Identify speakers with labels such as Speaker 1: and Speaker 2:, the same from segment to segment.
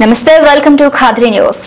Speaker 1: Namaste, welcome to Khadri News.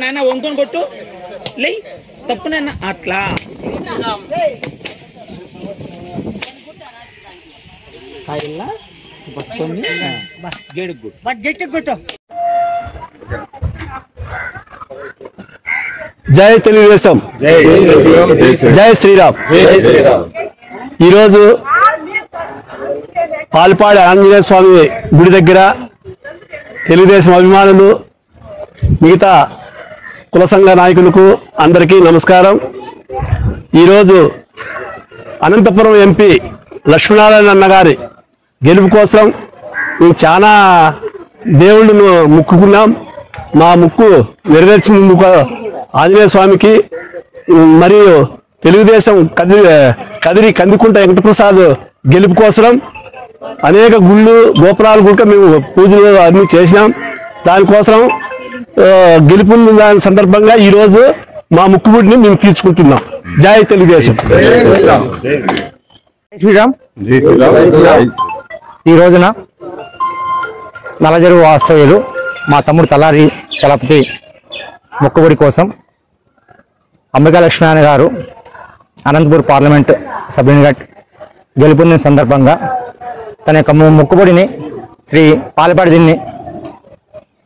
Speaker 2: నాన్న వంకొని కొట్టు లే తప్పు నాన్న అట్లా కాయల్లా పట్టుకొని గెట్టుకు కొట్టు.
Speaker 3: జై తెలుగుదేశం, జై శ్రీరామ్. ఈరోజు పాల్పాడి ఆంజనేయ స్వామి గుడి దగ్గర తెలుగుదేశం అభిమానులు, మిగతా కుల సంఘ నాయకులకు అందరికీ నమస్కారం. ఈరోజు అనంతపురం ఎంపీ లక్ష్మీనారాయణ అన్నగారి గెలుపు కోసం మేము చాలా దేవుళ్ళను మొక్కుకున్నాం. మా ముక్కు నెరవేర్చినందుకు ఆంజనేయ స్వామికి మరియు తెలుగుదేశం కదిరి కందికుంట వెంకటప్రసాద్ గెలుపు కోసం అనేక గుళ్ళు గోపురాలు కూడా మేము పూజలు అన్ని చేసినాం. దానికోసం గెలుపు దాని సందర్భంగా ఈరోజు మా ముక్కుబుడిని మేము తీర్చుకుంటున్నాం. జై తెలుగుదేశం.
Speaker 4: శ్రీరామ్. ఈ రోజున నల్లజరువు వాస్తవ్యులు మా తమ్ముడు తలారి చలపతి మొక్కుబడి కోసం అంబికా లక్ష్మీనారాయణ గారు అనంతపూర్ పార్లమెంట్ సభ్యునిగా గెలుపొందిన సందర్భంగా తన యొక్క మొక్కుబడిని శ్రీ పాలపాడి దిన్ని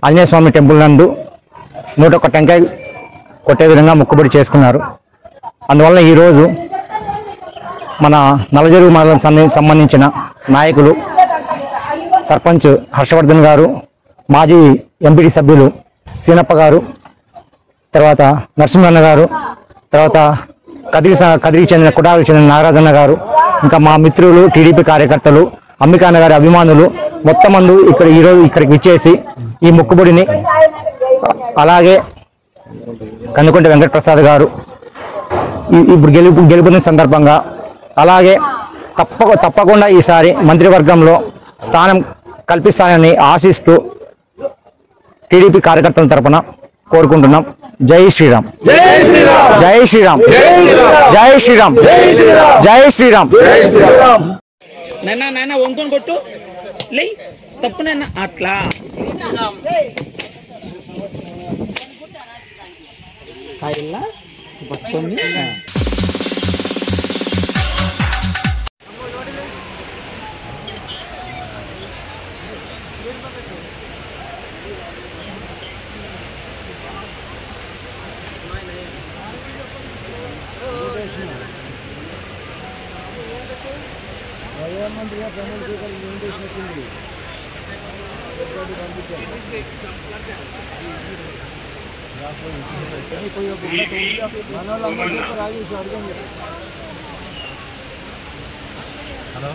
Speaker 4: ఆంజనేయ స్వామి టెంపుల్ నందు 101 టెంకాయ కొట్టే విధంగా మొక్కుబడి చేసుకున్నారు. అందువల్ల ఈరోజు మన నల్లజరువు మండలం సంబంధించిన నాయకులు సర్పంచ్ హర్షవర్ధన్ గారు, మాజీ ఎంపీటీ సభ్యులు సీనప్ప గారు, తర్వాత నరసింహన్న గారు, తర్వాత కదిరికి చెందిన కుటాలకు చెందిన నాగరాజన్న గారు, ఇంకా మా మిత్రులు టీడీపీ కార్యకర్తలు, అంబికాన్న గారి అభిమానులు మొత్తం మంది ఈరోజు ఇక్కడికి విచ్చేసి ఈ మొక్కుబడిని, అలాగే కందుకుంట వెంకటప్రసాద్ గారు ఇప్పుడు గెలుపొందిన సందర్భంగా, అలాగే తప్పకుండా ఈసారి మంత్రివర్గంలో స్థానం కల్పిస్తానని ఆశిస్తూ టీడీపీ కార్యకర్తల తరపున కోరుకుంటున్నాం. జై శ్రీరామ్, జై శ్రీరామ్, జై శ్రీరామ్, జై శ్రీరామ్, జై శ్రీరామ్.
Speaker 2: నాన్న వంకొని కొట్టు లే తప్పు నాన్న అట్లా కాయల్లా పట్టుకొని హలో.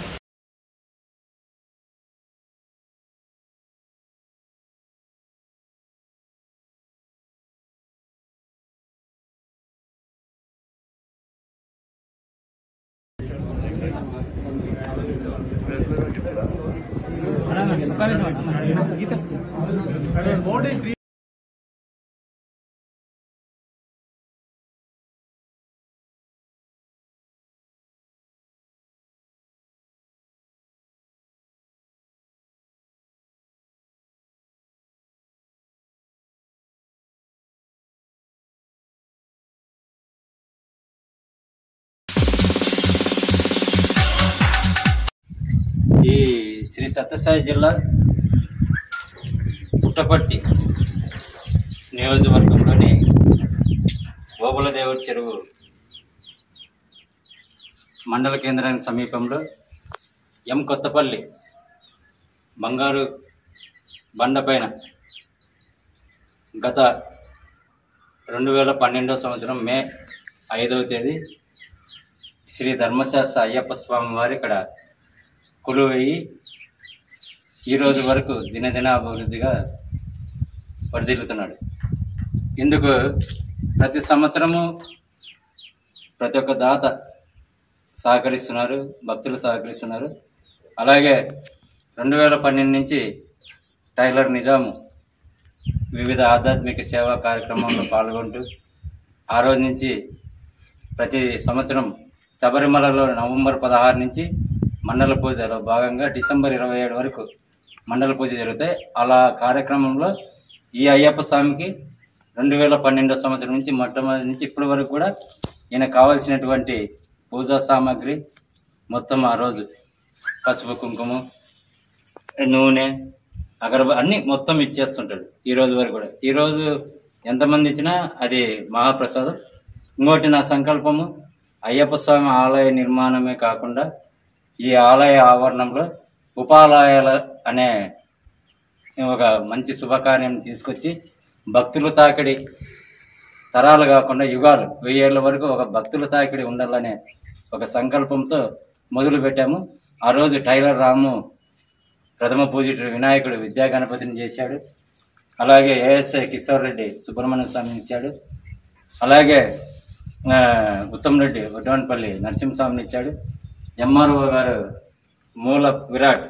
Speaker 5: ఈ శ్రీ సత్యసాయి జిల్లా పుట్టపర్తి నియోజకవర్గంలోని ఓబులదేవుడి చెరువు మండల కేంద్రానికి సమీపంలో కొత్తపల్లి బంగారు బండపైన గత 2012 సంవత్సరం మే 5వ తేదీ శ్రీ ధర్మశాస్త్ర అయ్యప్ప స్వామి వారు ఇక్కడ కొలువయ్యి ఈరోజు వరకు దినదిన అభివృద్ధిగా వర్ధిల్లుతున్నాడు. ఇందుకు ప్రతి సంవత్సరము ప్రతి ఒక్క దాత సహకరిస్తున్నారు, భక్తులు సహకరిస్తున్నారు. అలాగే 2012 నుంచి టైలర్ నిజాము వివిధ ఆధ్యాత్మిక సేవా కార్యక్రమాల్లో పాల్గొంటూ ఆ రోజు నుంచి ప్రతి సంవత్సరం శబరిమలలో నవంబర్ 16 నుంచి మండల పూజలో భాగంగా డిసెంబర్ 27 వరకు మండల పూజ జరుగుతాయి. అలా కార్యక్రమంలో ఈ అయ్యప్ప స్వామికి 2012 సంవత్సరం నుంచి మొట్టమొదటి నుంచి ఇప్పటి వరకు కూడా ఈయన కావాల్సినటువంటి పూజా సామాగ్రి మొత్తం ఆ రోజు పసుపు కుంకుమ నూనె అగరబ అన్నీ మొత్తం ఇచ్చేస్తుంటాడు. ఈ రోజు వరకు కూడా ఈరోజు ఎంతమంది ఇచ్చినా అది మహాప్రసాదం. ఇంకోటి నా సంకల్పము అయ్యప్ప స్వామి ఆలయ నిర్మాణమే కాకుండా ఈ ఆలయ ఆవరణంలో ఉపాలయాల అనే ఒక మంచి శుభకార్యం తీసుకొచ్చి భక్తుల తాకిడి తరాలు కాకుండా యుగాలు 1000 ఏళ్ల వరకు ఒక భక్తుల తాకిడి ఉండాలనే ఒక సంకల్పంతో మొదలు పెట్టాము. ఆ రోజు టైలర్ రాము ప్రథమ పూజితుడు వినాయకుడు విద్యా గణపతిని చేశాడు. అలాగే ఏఎస్ఐ కిషోర్ రెడ్డి సుబ్రహ్మణ్య స్వామిని ఇచ్చాడు. అలాగే ఉత్తమ్ రెడ్డి వడ్డవన్పల్లి నరసింహస్వామిని ఇచ్చాడు. ఎంఆర్ఓ గారు మూల విరాట్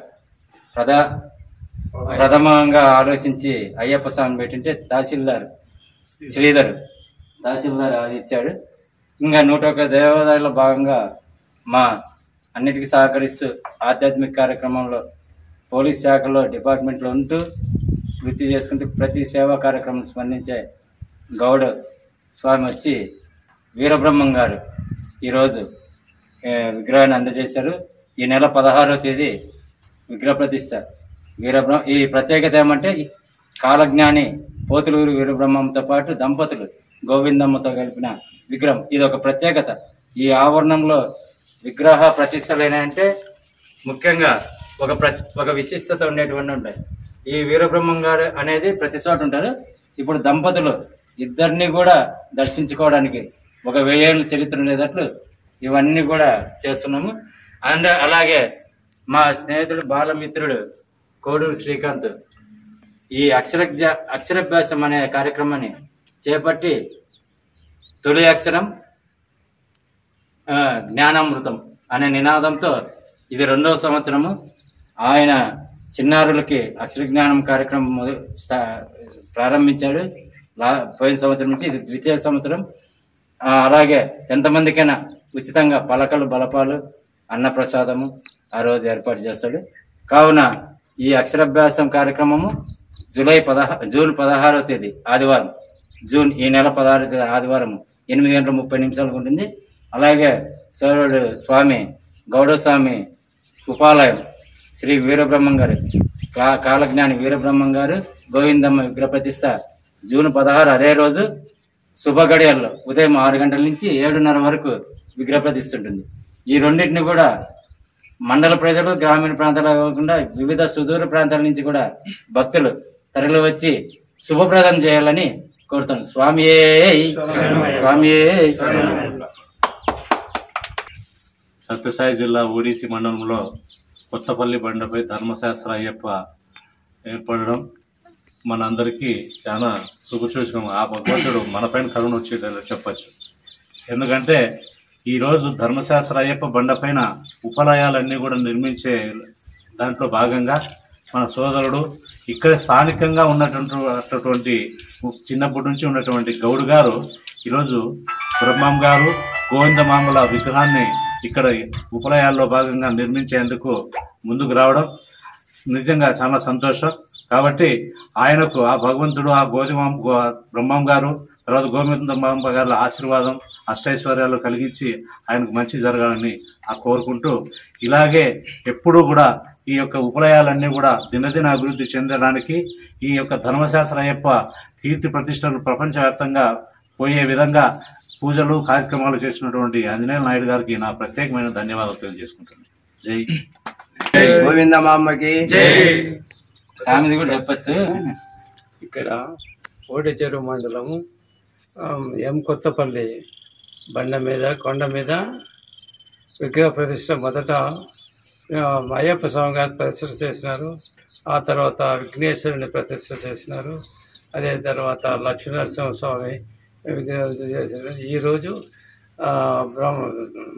Speaker 5: ప్రథమంగా ఆలోచించి అయ్యప్ప స్వామిని పెట్టింటే తహసీల్దార్ శ్రీధర్ తహసీల్దార్ అది ఇచ్చాడు. ఇంకా 101 దేవాదాయాల్లో భాగంగా మా అన్నిటికీ సహకరిస్తూ ఆధ్యాత్మిక కార్యక్రమంలో పోలీస్ శాఖలో డిపార్ట్మెంట్లో ఉంటూ వృత్తి చేసుకుంటూ ప్రతి సేవా కార్యక్రమం స్పందించే గౌడ స్వామి వచ్చి వీరబ్రహ్మం గారు ఈరోజు విగ్రహాన్ని అందజేశారు. ఈ నెల 16వ తేదీ విగ్రహ ప్రతిష్ట. ఈ ప్రత్యేకత ఏమంటే కాలజ్ఞాని పోతులూరు వీరబ్రహ్మంతో పాటు దంపతులు గోవిందమ్మతో కలిపిన విగ్రహం. ఇది ఒక ప్రత్యేకత. ఈ ఆవరణంలో విగ్రహ ప్రతిష్టలేనంటే ముఖ్యంగా ఒక విశిష్టత ఉండేటువంటి ఉంటాయి. ఈ వీరబ్రహ్మం గారు అనేది ప్రతి చోట ఉంటారు. ఇప్పుడు దంపతులు ఇద్దరిని కూడా దర్శించుకోవడానికి ఒక 1000 ఏళ్ళ చరిత్ర ఉండేటట్లు ఇవన్నీ కూడా చేస్తున్నాము. అండ్ అలాగే మా స్నేహితుడు బాలమిత్రుడు కోడూరు శ్రీకాంత్ ఈ అక్షరాభ్యాసం అనే కార్యక్రమాన్ని చేపట్టి తొలి అక్షరం జ్ఞానామృతం అనే నినాదంతో ఇది 2వ సంవత్సరము. ఆయన చిన్నారులకి అక్షర జ్ఞానం కార్యక్రమం ప్రారంభించాడు పోయిన సంవత్సరం నుంచి. ఇది 2వ సంవత్సరం. అలాగే ఎంతమందికైనా ఉచితంగా పలకలు బలపాలు అన్నప్రసాదము ఆ రోజు ఏర్పాటు చేస్తాడు. కావున ఈ అక్షరాభ్యాసం కార్యక్రమము జూన్ 16వ తేదీ ఆదివారం, ఈ నెల 16వ తేదీ ఆదివారం 8:30 ఉంటుంది. అలాగే సౌరుడు స్వామి గౌడస్వామి ఉపాలయం శ్రీ వీరబ్రహ్మం గారు కాలజ్ఞాని వీరబ్రహ్మం గారు గోవిందమ్మ విగ్రహ ప్రతిష్ట జూన్ 16 అదే రోజు శుభ గడియల్లో ఉదయం 6 గంటల నుంచి 7:30 వరకు విగ్రహ ప్రతిష్ట ఉంటుంది. ఈ రెండింటిని కూడా మండల ప్రజలు గ్రామీణ ప్రాంతాలు కాకుండా వివిధ సుదూర ప్రాంతాల నుంచి కూడా భక్తులు తరలి వచ్చి శుభప్రదం చేయాలని కోరుతాను. స్వామియే స్వామియే.
Speaker 6: సత్యసాయి జిల్లా ఓడిసి మండలంలో కొత్తపల్లి బండపై ధర్మశాస్త్ర అయ్యప్ప ఏర్పడడం మనందరికీ చాలా శుభసూచకం. ఆ భగవంతుడు మనపైన కరుణ వచ్చేటట్టు చెప్పచ్చు. ఎందుకంటే ఈరోజు ధర్మశాస్త్ర అయ్యప్ప బండపైన ఉపలయాలన్నీ కూడా నిర్మించే దాంట్లో భాగంగా మన సోదరుడు ఇక్కడ స్థానికంగా ఉన్నటువంటి చిన్నప్పటి నుంచి ఉన్నటువంటి గౌడ్ గారు ఈరోజు బ్రహ్మం గారు గోవిందమామల విగ్రహాన్ని ఇక్కడ ఉపలయాల్లో భాగంగా నిర్మించేందుకు ముందుకు రావడం నిజంగా చాలా సంతోషం. కాబట్టి ఆయనకు ఆ భగవంతుడు ఆ బ్రహ్మం గారు తర్వాత గోవిందమ్మ గారి ఆశీర్వాదం అష్టైశ్వర్యాలు కలిగించి ఆయనకు మంచి జరగాలని కోరుకుంటూ, ఇలాగే ఎప్పుడూ కూడా ఈ యొక్క ఉపలయాలన్నీ కూడా దినదిన అభివృద్ధి చెందడానికి ఈ యొక్క ధర్మశాస్త్ర అయ్యప్ప కీర్తి ప్రతిష్టలు ప్రపంచవ్యాప్తంగా పోయే విధంగా పూజలు కార్యక్రమాలు చేసినటువంటి ఆంజనేయ నాయుడు గారికి నా ప్రత్యేకమైన ధన్యవాదాలు తెలియజేసుకుంటున్నాను. జై
Speaker 7: గోవిందమాంబకి జై.
Speaker 5: సామిది కూడా చెప్పచ్చు.
Speaker 7: ఇక్కడ ఓటేచెరు మండలము ఎం కొత్తపల్లి కొండ మీద విగ్రహ ప్రతిష్ట మొదట అయ్యప్ప స్వామి గారు ప్రతిష్ట చేసినారు. ఆ తర్వాత విఘ్నేశ్వరుని ప్రతిష్ట చేసినారు. అదే తర్వాత లక్ష్మీనరసింహ స్వామి విగ్రహం చేసినారు. ఈరోజు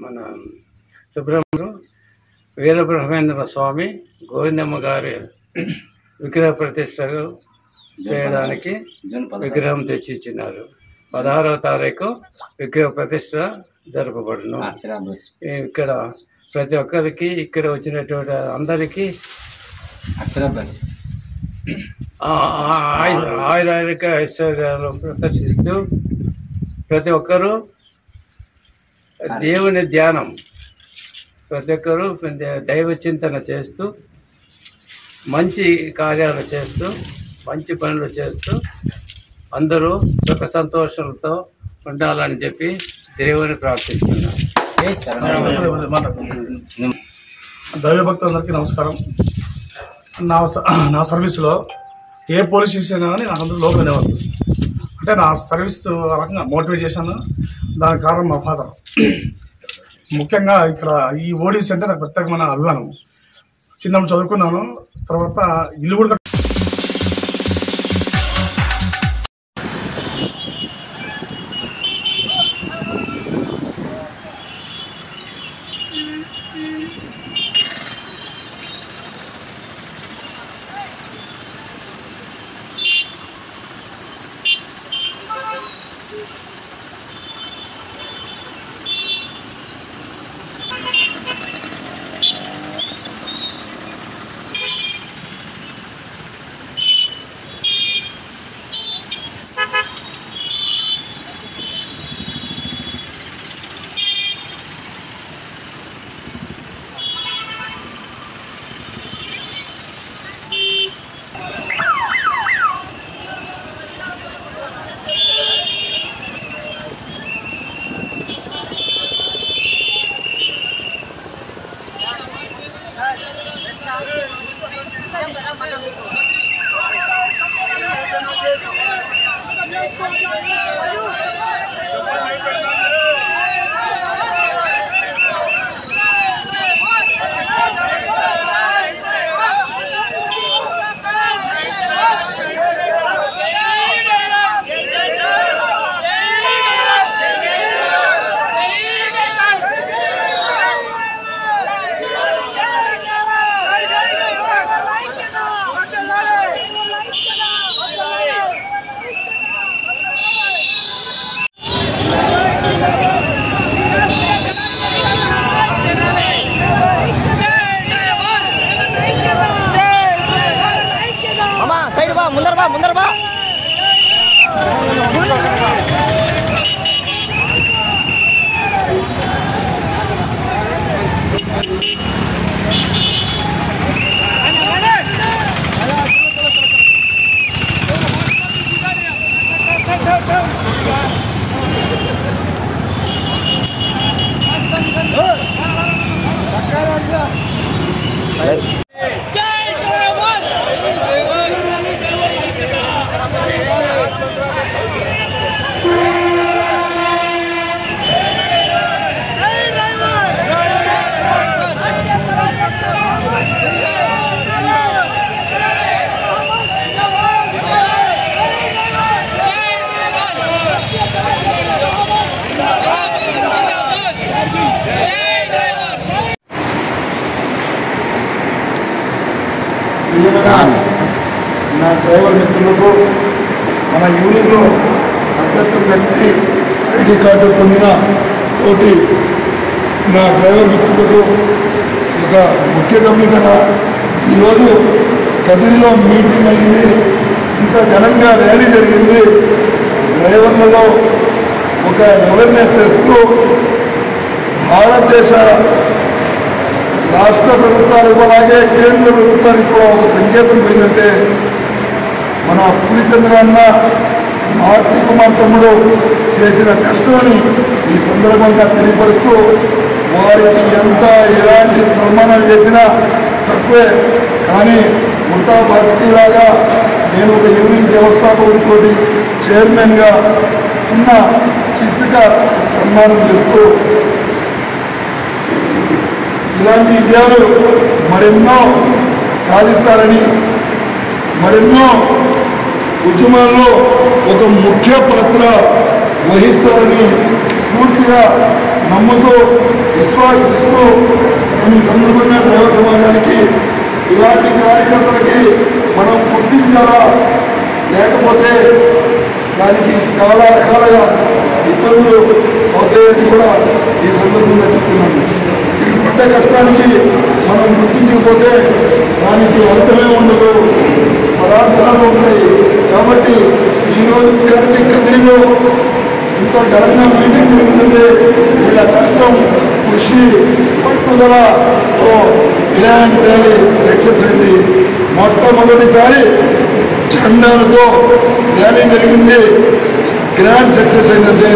Speaker 7: మన సుబ్రహ్మణ్యం వీరబ్రహ్మేంద్ర స్వామి గోవిందమ్మ గారి విగ్రహ ప్రతిష్ట చేయడానికి విగ్రహం తెచ్చిచ్చినారు. 16వ తారీఖు విగ్రహ ప్రతిష్ట జరపబడును. ఇక్కడ ప్రతి ఒక్కరికి ఇక్కడ వచ్చినటువంటి అందరికీ ఆయురారోగ్య ఐశ్వర్యాలు ప్రదర్శిస్తూ ప్రతి ఒక్కరూ దేవుని ధ్యానం, ప్రతి ఒక్కరూ దైవ చింతన చేస్తూ మంచి కార్యాలు చేస్తూ మంచి పనులు చేస్తూ అందరూ సుఖ సంతోషాలతో ఉండాలని చెప్పి దేవుని ప్రార్థిస్తున్నాను.
Speaker 8: దైవభక్తులందరికీ నమస్కారం. నా సర్వీస్లో ఏ పోలీస్ స్టేషన్ కానీ నాకు అందరూ లోకల్ అనేవాళ్ళు. అంటే నా సర్వీస్ రకంగా మోటివేట్ చేశాను. దానికి కారణం మా ఫాదర్. ముఖ్యంగా ఇక్కడ ఈ ఓడిసి అంటే నాకు ప్రత్యేకమైన అభిమానం. చిన్నప్పుడు చదువుకున్నాను. తర్వాత ఇల్లు కూడా
Speaker 9: నా డ్రైవర్ మిత్రులకు మన యూనియన్లో సభ్యత్వం కట్టి ఐడి కార్డు పొందిన తోటి నా డ్రైవర్ మిత్రులకు ఒక ముఖ్య గమనిక, ఈరోజు కదిరిలో మీటింగ్ అయింది, ఇంత ఘనంగా ర్యాలీ జరిగింది. డ్రైవర్లలో ఒక అవేర్నెస్ తెస్తూ భారతదేశ రాష్ట్ర ప్రభుత్వాలకు అలాగే కేంద్ర ప్రభుత్వానికి కూడా ఒక సంకేతం పోయిందంటే మన పులిచంద్ర అన్న ఆర్తి కుమార్ తమ్ముడు చేసిన కష్టమని ఈ సందర్భంగా తెలియపరుస్తూ వారికి ఎంత ఎలాంటి సన్మానాలు చేసినా తక్కువే. కానీ వృతా భక్తిలాగా నేను ఒక యూనియన్ వ్యవస్థాపకుడితో చైర్మన్గా చిన్న చిత్తుగా సన్మానం చేస్తూ ఇలాంటి విజయాలు మరెన్నో సాధిస్తారని, మరెన్నో ఉద్యమాల్లో ఒక ముఖ్య పాత్ర వహిస్తారని పూర్తిగా నమ్ముతూ విశ్వాసిస్తూ ఈ సందర్భంగా డ్రైవర్ సమాజానికి ఇలాంటి కార్యకర్తలకి మనం గుర్తించాలా, లేకపోతే దానికి చాలా రకాలుగా ఇబ్బందులు అవుతాయని కూడా ఈ సందర్భంగా చెప్తున్నాను. వీళ్ళు పడ్డ కష్టానికి మనం గుర్తించకపోతే దానికి అర్థమే ఉండదు, పదార్థాలు ఉంటాయి. కాబట్టి ఈరోజు కదిరిలో ఇంత ఘనంగా మీటింగ్ జరుగుతుంటే వీళ్ళ కష్టం, కృషి, పట్టుదలతో గ్రాండ్ ర్యాలీ సక్సెస్ అయింది. మొట్టమొదటిసారి జెండాలతో ర్యాలీ జరిగింది, గ్రాండ్ సక్సెస్ అయిందంటే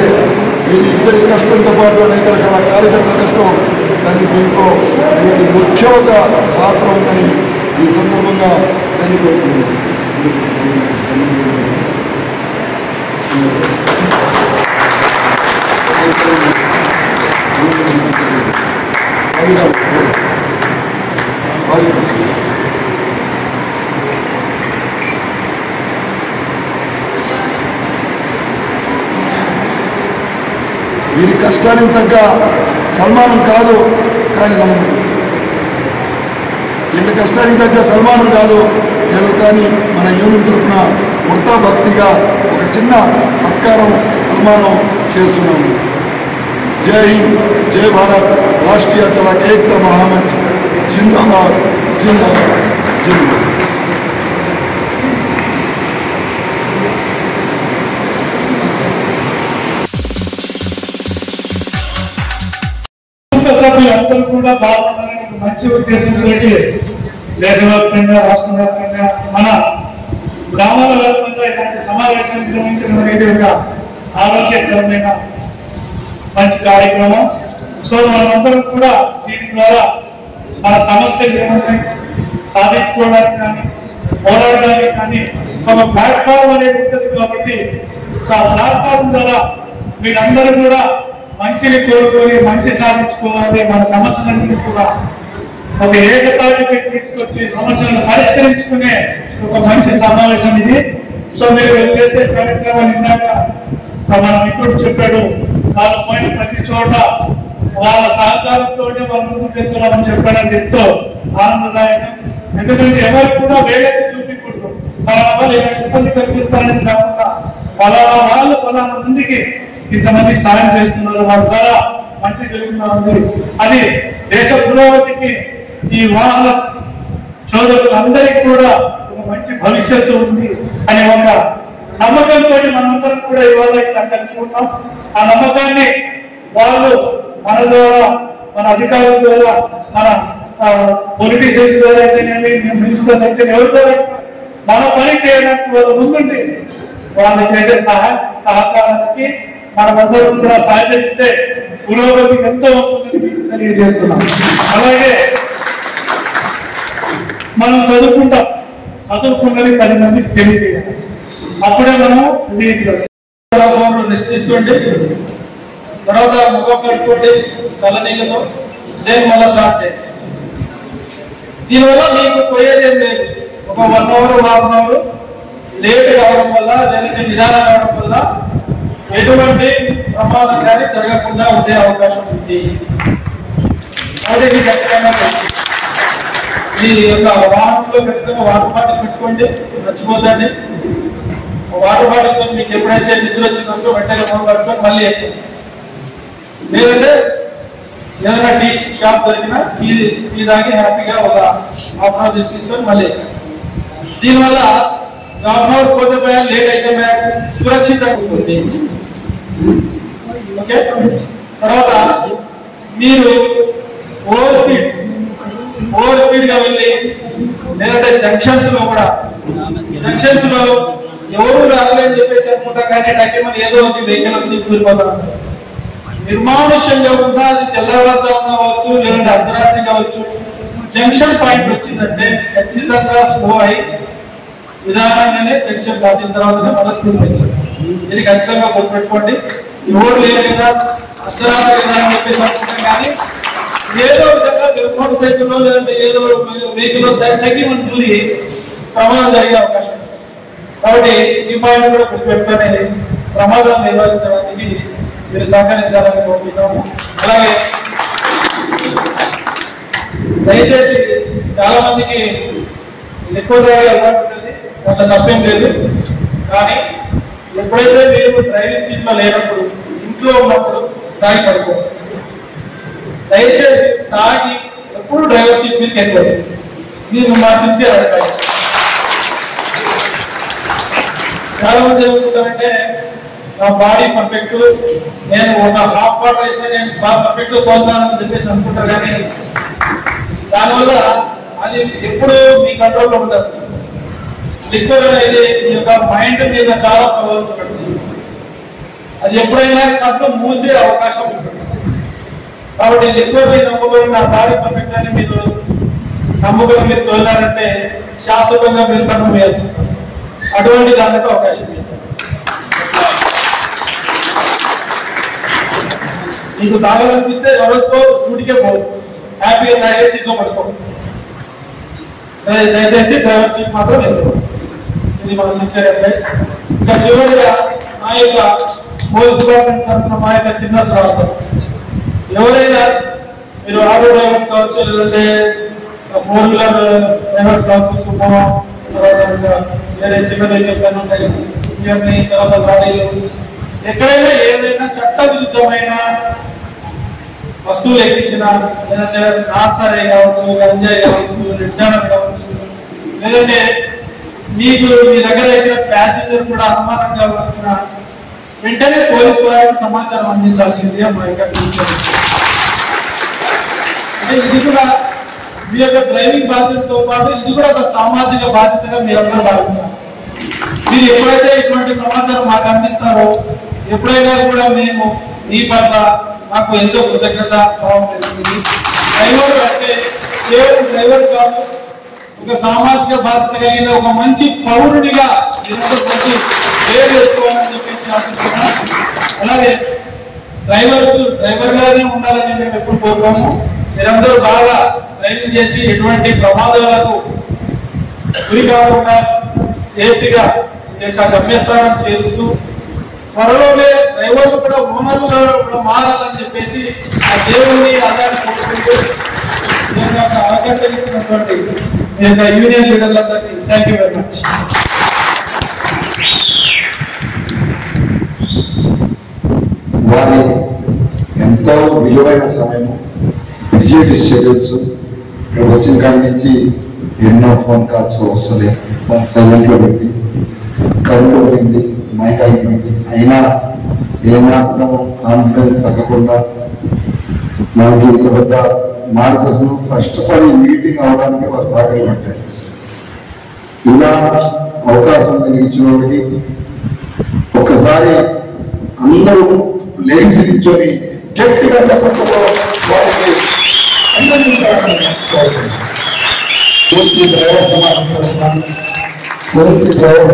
Speaker 9: వీళ్ళిద్దరి కష్టంతో పాటు అనేక రకాల కార్యకర్తల కష్టం దానికి దీంట్లో ముఖ్య ఒక పాత్ర ఉందని ఈ సందర్భంగా తెలియపరుస్తుంది. వీరి కష్టానికి తగ్గ సన్మానం కాదు, కానీ మనం వీళ్ళ కష్టానికి తగ్గ సన్మానం కాదు ఏదో, కానీ మన యూనియన్ తరఫున వృతా భక్తిగా ఒక చిన్న సత్కారం సన్మానం చేస్తున్నాము. జై హింద్, జై భారత్, రాష్ట్రీయ చలాక్ ఏకతా మహామంచ్ జిందాబాద్, జిందాబాద్, జిందాబాద్.
Speaker 8: సభ్యులందరూ కూడా బాగుండాలని మంచి ఉద్దేశంతో దేశవ్యాప్తంగా, రాష్ట్ర వ్యాప్తంగా, మన గ్రామాల వ్యాప్తంగా ఇలాంటి సమావేశాలు నిర్వహించడం అనేది ఒక ఆలోచనకరమైన మంచి కార్యక్రమం. సో మనమందరం కూడా దీని ద్వారా మన సమస్యలు ఏమున్నాయి సాధించుకోవడానికి కానీ, పోరాడడానికి కానీ ఒక ప్లాట్ఫామ్ అనేది ఉంటుంది. కాబట్టి సో ఆ ప్లాట్ఫామ్ ద్వారా మీరందరూ కూడా మంచిని కోరుకొని మంచి సాధించుకోవాలి. మన సమస్యలన్నీ కూడా ఒక ఏకతాటిపై తీసుకొచ్చి సమస్యలను పరిష్కరించుకునే ఒక మంచి సమావేశం ఇది. సో మీరు చేసే కార్యక్రమాలు ఇందాక మన మిత్రుడు చెప్పాడు, వాళ్ళు పోయిన ప్రతి చోట వాళ్ళ సహకారంతో వాళ్ళ ముందుకు వెళ్తున్నామని చెప్పాడని ఎంతో ఆనందదాయకం. ఎందుకంటే ఎవరు కూడా వేలెత్తి చూపించకూడదు, పలానా వాళ్ళు ఇలాంటి ఇబ్బంది కల్పిస్తారని కాకుండా పలానా వాళ్ళు పలానా మందికి ఇంతమందికి సాయం చేస్తున్నారు, వాళ్ళ ద్వారా మంచి జరుగుతూ ఉంది. అది దేశ పురోగతికి ఈ వాహన చోదకులందరికీ కూడా ఒక మంచి భవిష్యత్తు ఉంది అనే ఒక నమ్మకంతో మనందరం కూడా ఇవాళ ఇలా కలిసి ఉన్నాం. ఆ నమ్మకాన్ని వాళ్ళు మన ద్వారా, మన అధికారుల ద్వారా, మన పొలిటీషియన్స్ ద్వారా అయితేనేమి, మినిస్టర్స్ అయితే ఎవరి ద్వారా మన పని చేయడానికి వాళ్ళు ముందుండి వాళ్ళు చేసే సహకారానికి మనమందరం కూడా సహకరిస్తే పురోగతికి ఎంతో ఉంటుందని తెలియజేస్తున్నాం. అలాగే మనం చదువుకున్నది 10 మందికి తెలియజేయాలి. అప్పుడే మనము
Speaker 10: నిశ్చిస్తుండి తర్వాత ముఖం కట్టుకోండి చల్లనీళ్ళతో, దేని మళ్ళీ స్టార్ట్ చేయండి. దీనివల్ల మీకు పోయేది ఏం లేదు. ఒక 1 అవర్ 1/2 అవర్ లేట్ కావడం వల్ల, లేదంటే నిదానం కావడం వల్ల ఎటువంటి ప్రమాదం కానీ జరగకుండా ఉండే అవకాశం ఉంది. కాబట్టి ఖచ్చితంగా మీ యొక్క వాహనంలో ఖచ్చితంగా వాటర్ బాటిల్ పెట్టుకోండి, మర్చిపోతండి. వాటర్ బాటిల్తో మీకు ఎప్పుడైతే నిధులు వచ్చిందో వెంటనే ఫోన్ పట్టుకొని మళ్ళీ లేదంటే ఏదైనా టీ షాప్ దొరికినా టీ తాగి హ్యాపీగా ఒక హాఫ్ అన్ అవర్ తీసుకొని మళ్ళీ. దీనివల్ల హాఫ్ అవర్ పోతే పోయా, లేట్ అయితే సురక్షితంగా ఉంటుంది. ఓకే, తర్వాత మీరు ఓవర్ స్పీడ్గా వెళ్ళి లేదంటే జంక్షన్స్ లో ఎవరు రాలేదని చెప్పేసి అనుకుంటాం, కానీ టైం ఏదో వచ్చి వెహికల్ వచ్చి దూరిపోతారు. నిర్మానుష్యంగా ఉన్నా అది తెల్లవారుజామున కావచ్చు లేదంటే అర్ధరాత్రి కావచ్చు, జంక్షన్ పాయింట్ వచ్చిందంటే ఖచ్చితంగా స్లో అయి నిదానంగానే జంక్షన్ దాటిన తర్వాతనే మన స్పీడ్ పెంచాలి. ఇది ఖచ్చితంగా గుర్తుపెట్టుకోండి. ఎవరు లేరు కదా, అర్ధరాత్రి కదా అని చెప్పేసి అనుకుంటాం, కానీ ఏదో విధంగా మోటార్ సైకిల్లో లేదంటే ఏదో వెహికల్ తగ్గి మనం దూరి ప్రమాదం జరిగే అవకాశం ఉంది. కాబట్టి ఈ పాయింట్ కూడా గుర్తుపెట్టుకొని ప్రమాదాలు నిర్వహించడానికి మీరు సహకరించాలని కోరుతున్నాము. అలాగే దయచేసి చాలా మందికి ఎక్కువ తాగే అలవాటు ఉంటుంది, దాంట్లో తప్పేం లేదు. కానీ ఎప్పుడైతే మీరు డ్రైవింగ్ సీట్లో లేనప్పుడు, ఇంట్లో ఉన్నప్పుడు తాగి పడుకోండి. దయచేసి తాగి ఎప్పుడు డ్రైవర్ సీట్ మీదకి ఎక్కువ. నేను మా సిన్సియర్ అడగాలి. చాలా మంది ఏమనుకుంటారంటే నా బాడీ పర్ఫెక్ట్, నేను ఒక హాఫ్ వాటర్ వేసిన నేను బాగా పర్ఫెక్ట్ తోలుతానని చెప్పేసి అనుకుంటారు, కానీ దానివల్ల అది ఎప్పుడు మీ కంట్రోల్లో ఉండదు. లిక్విడ్ అనేది మీ యొక్క మైండ్ మీద చాలా ప్రభావం పడుతుంది. అది ఎప్పుడైనా కళ్ళు మూసే అవకాశం ఉంటుంది. కాబట్టి లిక్విడ్ నమ్ముకొని నా బాడీ పర్ఫెక్ట్ అని మీరు నమ్ముకొని మీరు తోలినారంటే శాశ్వతంగా మీరు కన్ను వేయాల్సి వస్తుంది. అటువంటి దానికి అవకాశం లేదు. మీకు తాగాలనిపిస్తే ఎవరితో డ్యూటీకే పోదు, హ్యాపీగా తాగే సీట్లో పడుకోండి. దయచేసి డ్రైవర్ సీట్ మాత్రం లేదు. ఇది మా సిన్సియర్ అడ్వైస్. ఇంకా చివరిగా మా యొక్క పోలీస్ డిపార్ట్మెంట్ తరఫున మా యొక్క చిన్న స్వాగతం. ఎవరైనా మీరు ఆటో డ్రైవర్స్ కావచ్చు, లేదంటే 4-వీలర్ డ్రైవర్స్ కావచ్చు, సుమో, తర్వాత వేరే చిన్న వెహికల్స్ అని ఉంటాయి, ఇవన్నీ, తర్వాత లారీలు, ఎక్కడైనా ఏదైనా చట్ట విరుద్ధమైన వస్తువులు ఎక్కించిన, లేదంటే నార్సరే కావచ్చు, గంజాయి కావచ్చు, రెడ్సానర్ కావచ్చు, లేదంటే మీకు మీ దగ్గర ఎక్కిన ప్యాసింజర్ కూడా అనుమానంగా ఉంటున్న వెంటనే పోలీసు వారికి సమాచారం అందించాల్సింది మా యొక్క సిన్సియర్. అంటే ఇది కూడా మీ యొక్క డ్రైవింగ్ బాధ్యతతో పాటు ఇది కూడా ఒక సామాజిక బాధ్యతగా మీరందరూ భావించాలి. మీరు ఎప్పుడైతే ఇటువంటి సమాచారం మాకు అందిస్తారో, ఎప్పుడైనా కూడా మేము మీ పట్ల మాకు ఎంతో కృతజ్ఞత బాగుంటుంది. డ్రైవర్ అంటే కేవలం డ్రైవర్ కాదు, ఒక సామాజిక బాధ్యత కలిగిన ఒక మంచి పౌరుడిగా మీరందరూ ప్రతి పేరు తెచ్చుకోవాలని చెప్పేసి ఆశిస్తున్నాం. అలాగే డ్రైవర్ గానే ఉండాలని మేము ఎప్పుడు కోరుకోము. మీరందరూ బాగా డ్రైవింగ్ చేసి ఎటువంటి ప్రమాదాలకు గురి కాకుండా సేఫ్టీగా గమ్యస్థానం చేరుస్తూ త్వరలోనే డ్రైవర్లు కూడా ఓనర్లు కూడా మారాలని చెప్పేసి ఆ దేవుడిని అలాగే కోరుకుంటూ అవకాశం ఇచ్చినటువంటి మీ యొక్క యూనియన్ లీడర్లందరికీ థ్యాంక్ యూ వెరీ మచ్.
Speaker 9: వారి ఎంతో విలువైన సమయము, బిజీ షెడ్యూల్స్, ఇక్కడ వచ్చిన కాడి నుంచి ఎన్నో ఫోన్ కాల్స్ వస్తున్నాయి. సైలెంట్లో పెట్టి కరెంటు పోయింది, మైక్ అయిపోయింది, అయినా ఏమాత్రం కాన్ఫిడెన్స్ తగ్గకుండా మనకి ఇంత పెద్ద మార్గదర్శనం ఫస్ట్ ఆఫ్ ఆల్ ఈ మీటింగ్ అవడానికి వారు సహకరించారు. ఇలా అవకాశం కలిగించిన వాళ్ళకి ఒక్కసారి అందరూ లేచి నిల్చొని గట్టిగా చెప్పడంలో వారికి పూర్తి డ్రైవర్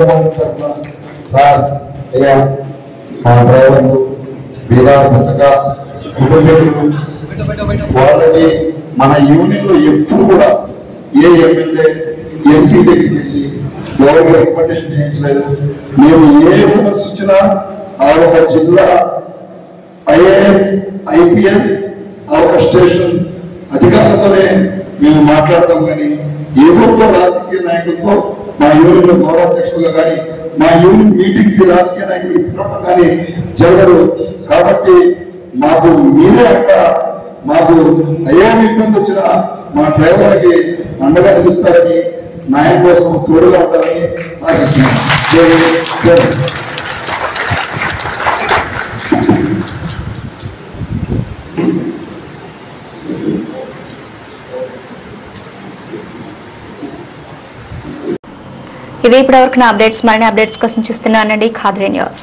Speaker 9: సమాజం తరఫున సార్ అయ్యా మా డ్రైవర్లు వేదాంతగా కుటుంబీకులు వాళ్ళకి మన యూనియన్లో ఎప్పుడు కూడా ఏ ఎమ్మెల్యే ఎంపీ దగ్గరికి వెళ్ళి ఎవరికి రికమెండేషన్ చేయించలేదు. మేము ఏ సమస్య వచ్చినా ఆ ఒక జిల్లా ఐఏఎస్ ఐపీఎస్ ఆ ఒక స్టేషన్ అధికారులతోనే మేము మాట్లాడతాం. కానీ ఎవరితో రాజకీయ నాయకులతో మా యూనియన్ గౌరవాధ్యక్షులుగా కానీ మా యూనియన్ మీటింగ్స్ రాజకీయ నాయకులు పిలవడం కానీ జరగదు. కాబట్టి మాకు మీరే అంట, మాకు అయ్యే ఇబ్బంది వచ్చినా మా డ్రైవర్లకి అండగా నిలుస్తారని న్యాయం కోసం తోడుగా ఉంటారని ఆశిస్తున్నాను. జై జై.
Speaker 1: ఇవి ఇప్పటివరకు నా అప్డేట్స్. మరిన్ని అప్డేట్స్ కోసం చూస్తున్నానండి ఖాద్రి న్యూస్.